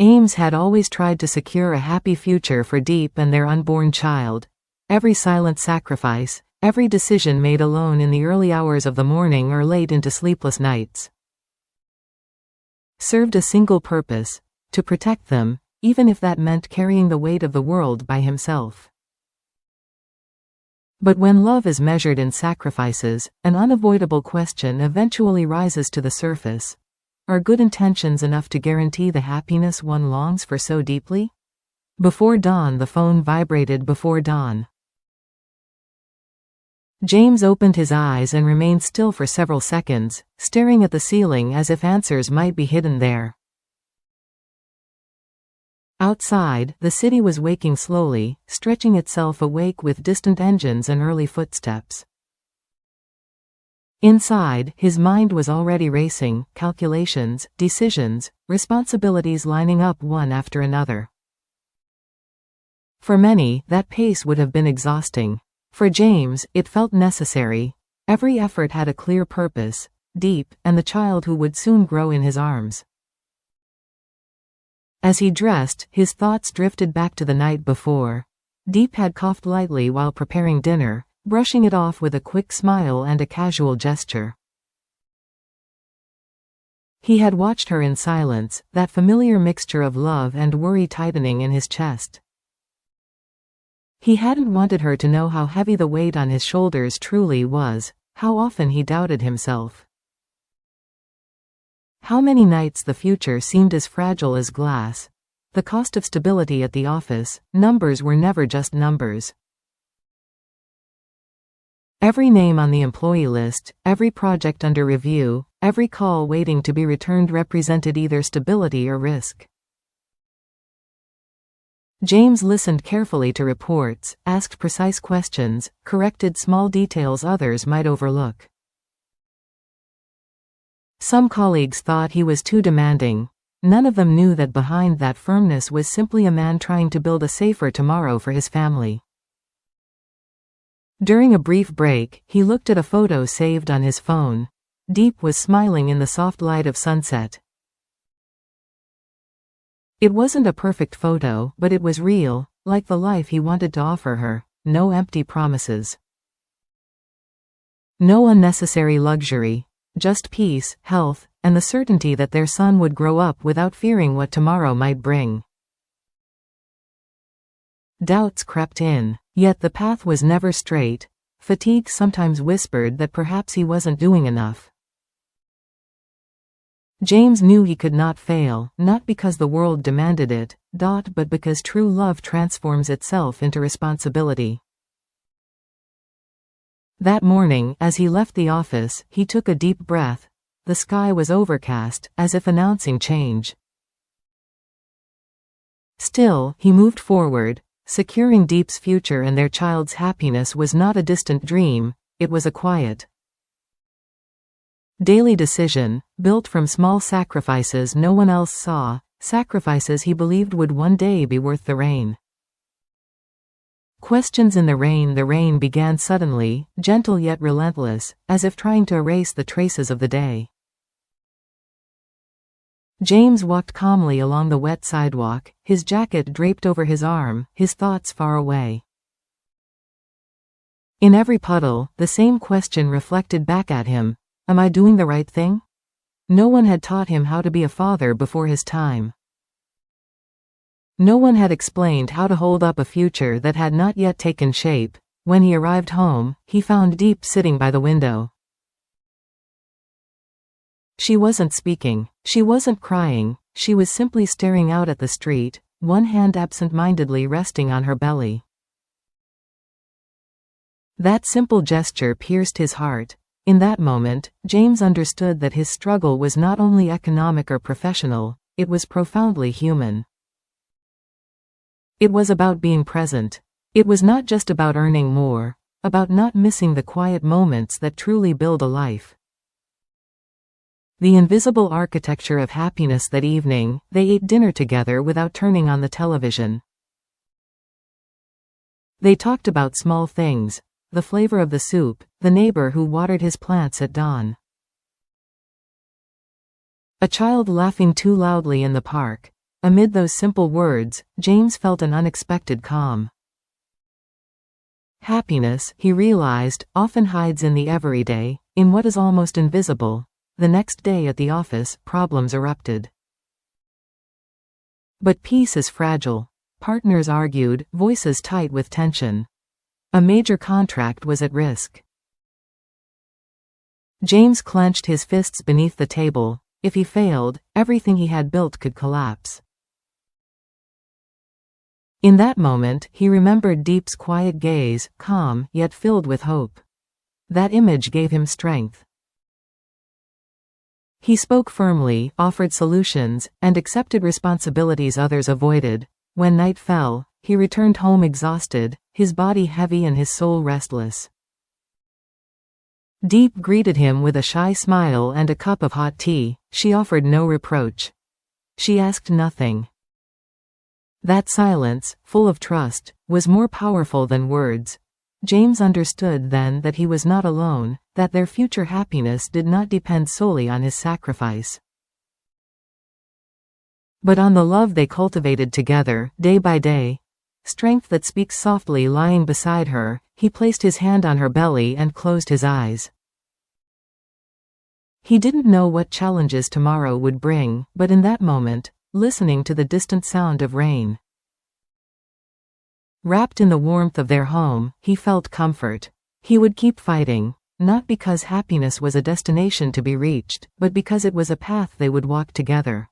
Ames had always tried to secure a happy future for Diep and their unborn child. Every silent sacrifice, every decision made alone in the early hours of the morning or late into sleepless nights, served a single purpose: to protect them, even if that meant carrying the weight of the world by himself. But when love is measured in sacrifices, an unavoidable question eventually rises to the surface. Are good intentions enough to guarantee the happiness one longs for so deeply? Before dawn, the phone vibrated. Before dawn. James opened his eyes and remained still for several seconds, staring at the ceiling as if answers might be hidden there. Outside, the city was waking slowly, stretching itself awake with distant engines and early footsteps. Inside, his mind was already racing, calculations, decisions, responsibilities lining up one after another. For many, that pace would have been exhausting. For James, it felt necessary. Every effort had a clear purpose: Diep, and the child who would soon grow in his arms. As he dressed, his thoughts drifted back to the night before. Diep had coughed lightly while preparing dinner, brushing it off with a quick smile and a casual gesture. He had watched her in silence, that familiar mixture of love and worry tightening in his chest. He hadn't wanted her to know how heavy the weight on his shoulders truly was, how often he doubted himself. How many nights the future seemed as fragile as glass. The cost of stability at the office, numbers were never just numbers. Every name on the employee list, every project under review, every call waiting to be returned represented either stability or risk. James listened carefully to reports, asked precise questions, corrected small details others might overlook. Some colleagues thought he was too demanding. None of them knew that behind that firmness was simply a man trying to build a safer tomorrow for his family. During a brief break, he looked at a photo saved on his phone. Diep was smiling in the soft light of sunset. It wasn't a perfect photo, but it was real, like the life he wanted to offer her. No empty promises. No unnecessary luxury. Just peace, health, and the certainty that their son would grow up without fearing what tomorrow might bring. Doubts crept in, yet the path was never straight. Fatigue sometimes whispered that perhaps he wasn't doing enough. James knew he could not fail, not because the world demanded it, but because true love transforms itself into responsibility. That morning, as he left the office, he took a deep breath. The sky was overcast, as if announcing change. Still, he moved forward. Securing Diep's future and their child's happiness was not a distant dream, it was a quiet, daily decision, built from small sacrifices no one else saw, sacrifices he believed would one day be worth the rain. Questions in the rain began suddenly, gentle yet relentless, as if trying to erase the traces of the day. James walked calmly along the wet sidewalk, his jacket draped over his arm, his thoughts far away. In every puddle, the same question reflected back at him: am I doing the right thing? No one had taught him how to be a father before his time. No one had explained how to hold up a future that had not yet taken shape. When he arrived home, he found Diep sitting by the window. She wasn't speaking, she wasn't crying, she was simply staring out at the street, one hand absent-mindedly resting on her belly. That simple gesture pierced his heart. In that moment, James understood that his struggle was not only economic or professional, it was profoundly human. It was about being present. It was not just about earning more, about not missing the quiet moments that truly build a life. The invisible architecture of happiness. That evening, they ate dinner together without turning on the television. They talked about small things: the flavor of the soup, the neighbor who watered his plants at dawn, a child laughing too loudly in the park, Amid those simple words, James felt an unexpected calm. Happiness, he realized, often hides in the everyday, in what is almost invisible. The next day at the office, problems erupted. But peace is fragile. Partners argued, voices tight with tension. A major contract was at risk. James clenched his fists beneath the table. If he failed, everything he had built could collapse. In that moment, he remembered Diep's quiet gaze, calm, yet filled with hope. That image gave him strength. He spoke firmly, offered solutions, and accepted responsibilities others avoided. When night fell, he returned home exhausted, his body heavy and his soul restless. Diep greeted him with a shy smile and a cup of hot tea. She offered no reproach. She asked nothing. That silence, full of trust, was more powerful than words. James understood then that he was not alone, that their future happiness did not depend solely on his sacrifice, but on the love they cultivated together, day by day. Strength that speaks softly lying beside her, he placed his hand on her belly and closed his eyes. He didn't know what challenges tomorrow would bring, but in that moment, listening to the distant sound of rain, wrapped in the warmth of their home, he felt comfort. He would keep fighting, not because happiness was a destination to be reached, but because it was a path they would walk together.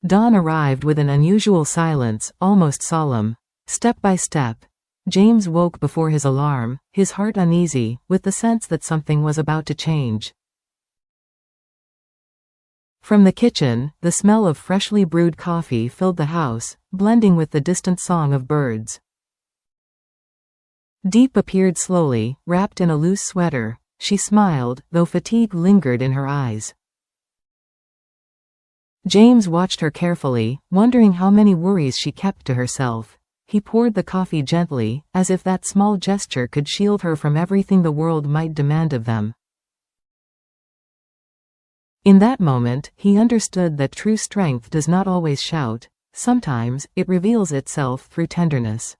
Dawn arrived with an unusual silence, almost solemn. Step by step, James woke before his alarm, his heart uneasy, with the sense that something was about to change. From the kitchen, the smell of freshly brewed coffee filled the house, blending with the distant song of birds. Diep appeared slowly, wrapped in a loose sweater. She smiled, though fatigue lingered in her eyes. James watched her carefully, wondering how many worries she kept to herself. He poured the coffee gently, as if that small gesture could shield her from everything the world might demand of them. In that moment, he understood that true strength does not always shout. Sometimes, it reveals itself through tenderness.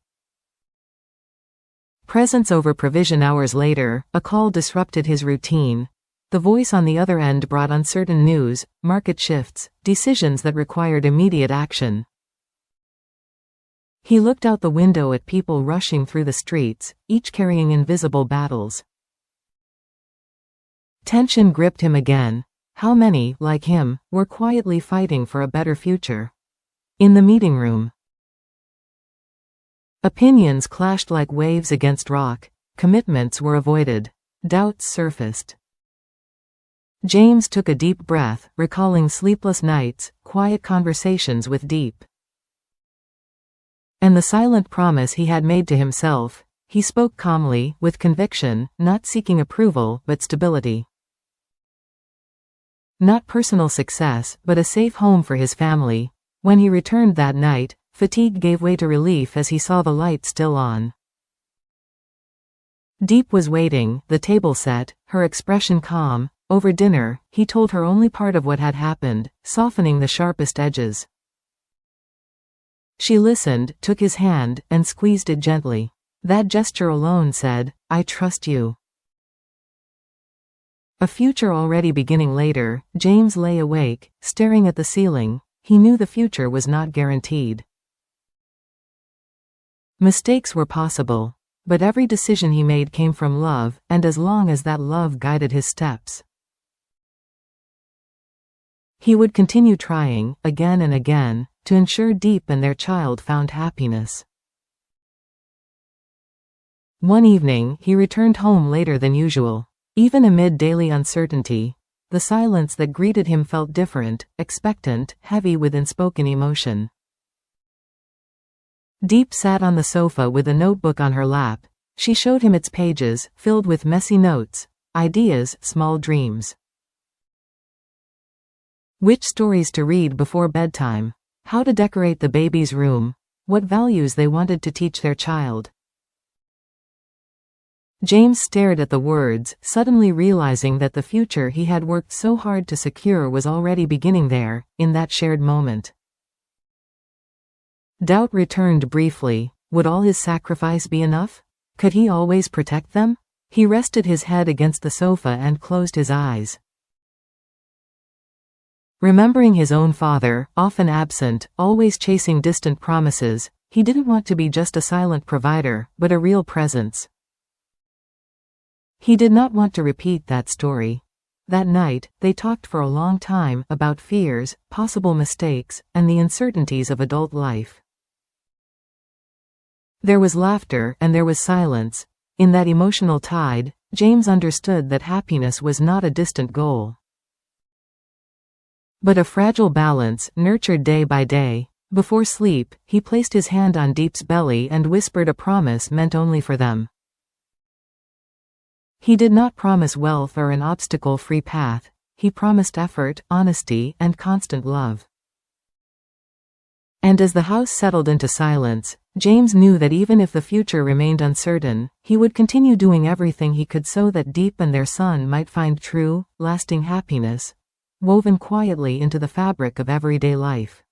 Presence over provision. Hours later, a call disrupted his routine. The voice on the other end brought uncertain news, market shifts, decisions that required immediate action. He looked out the window at people rushing through the streets, each carrying invisible battles. Tension gripped him again. How many, like him, were quietly fighting for a better future? In the meeting room, opinions clashed like waves against rock. Commitments were avoided. Doubts surfaced. James took a deep breath, recalling sleepless nights, quiet conversations with Diep, and the silent promise he had made to himself. He spoke calmly, with conviction, not seeking approval, but stability. Not personal success, but a safe home for his family. When he returned that night, fatigue gave way to relief as he saw the light still on. Diep was waiting, the table set, her expression calm. Over dinner, he told her only part of what had happened, softening the sharpest edges. She listened, took his hand, and squeezed it gently. That gesture alone said, "I trust you." A future already beginning later, James lay awake, staring at the ceiling. He knew the future was not guaranteed. Mistakes were possible, but every decision he made came from love, and as long as that love guided his steps, he would continue trying, again and again, to ensure Diep and their child found happiness. One evening, he returned home later than usual. Even amid daily uncertainty, the silence that greeted him felt different, expectant, heavy with unspoken emotion. Diep sat on the sofa with a notebook on her lap. She showed him its pages, filled with messy notes, ideas, small dreams. Which stories to read before bedtime, how to decorate the baby's room, what values they wanted to teach their child. James stared at the words, suddenly realizing that the future he had worked so hard to secure was already beginning there, in that shared moment. Doubt returned briefly. Would all his sacrifice be enough? Could he always protect them? He rested his head against the sofa and closed his eyes. Remembering his own father, often absent, always chasing distant promises, he didn't want to be just a silent provider, but a real presence. He did not want to repeat that story. That night, they talked for a long time about fears, possible mistakes, and the uncertainties of adult life. There was laughter and there was silence. In that emotional tide, James understood that happiness was not a distant goal, but a fragile balance, nurtured day by day. Before sleep, he placed his hand on Diep's belly and whispered a promise meant only for them. He did not promise wealth or an obstacle-free path. He promised effort, honesty, and constant love. And as the house settled into silence, James knew that even if the future remained uncertain, he would continue doing everything he could so that Diep and their son might find true, lasting happiness, woven quietly into the fabric of everyday life.